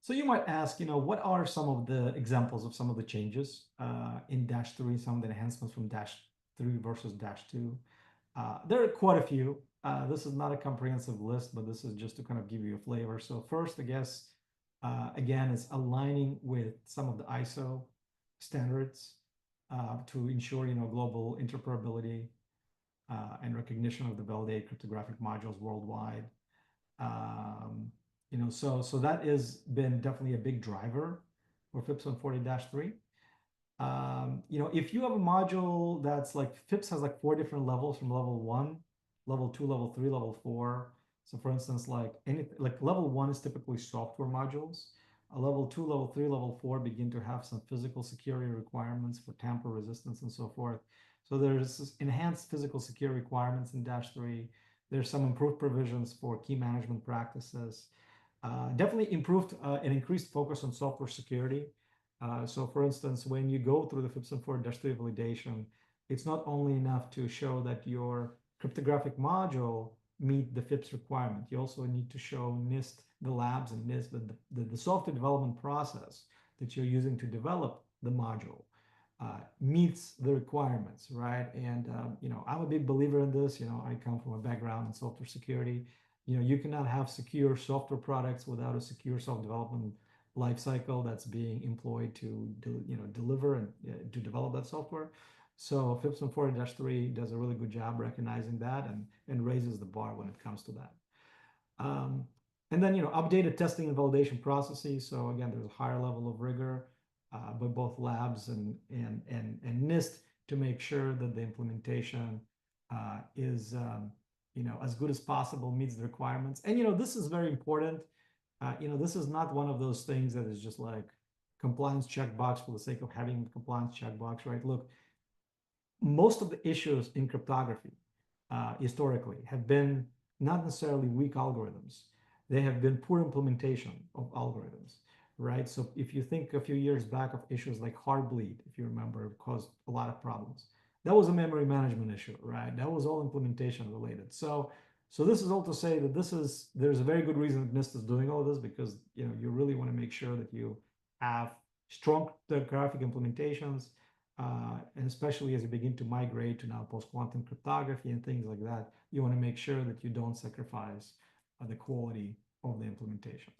So you might ask, what are some of the examples of some of the changes in Dash 3, some of the enhancements from Dash 3 versus Dash 2? There are quite a few. This is not a comprehensive list, but this is just to kind of give you a flavor. So first, I guess, again, is aligning with some of the ISO standards to ensure, global interoperability and recognition of the validated cryptographic modules worldwide. Um, so that has been definitely a big driver for FIPS 140-3. If you have a module that's like FIPS has like 4 different levels from level 1, level 2, level 3, level 4. So for instance, like level 1 is typically software modules. Level 2, level 3, level 4 begin to have some physical security requirements for tamper resistance and so forth. So there's enhanced physical security requirements in Dash 3. There's some improved provisions for key management practices. Definitely improved and increased focus on software security. So for instance, when you go through the FIPS 140-3 validation, it's not only enough to show that your cryptographic module meet the FIPS requirement. You also need to show NIST, the labs and NIST, the software development process that you're using to develop the module meets the requirements, right? And I'm a big believer in this. I come from a background in software security. You cannot have secure software products without a secure self-development life cycle that's being employed to deliver and to develop that software. So FIPS 140-3 does a really good job recognizing that and raises the bar when it comes to that. And then updated testing and validation processes. So again, there's a higher level of rigor by both labs and NIST to make sure that the implementation is as good as possible, meets the requirements. And this is very important. This is not one of those things that is just like compliance checkbox for the sake of having the compliance checkbox, right? Look, most of the issues in cryptography historically have been not necessarily weak algorithms. They have been poor implementation of algorithms, right? So if you think a few years back of issues like Heartbleed, if you remember, it caused a lot of problems. That was a memory management issue, right? That was all implementation related. So this is all to say that there's a very good reason that NIST is doing all of this, because you really want to make sure that you have strong cryptographic implementations, and especially as you begin to migrate to now post-quantum cryptography and things like that, you want to make sure that you don't sacrifice the quality of the implementation.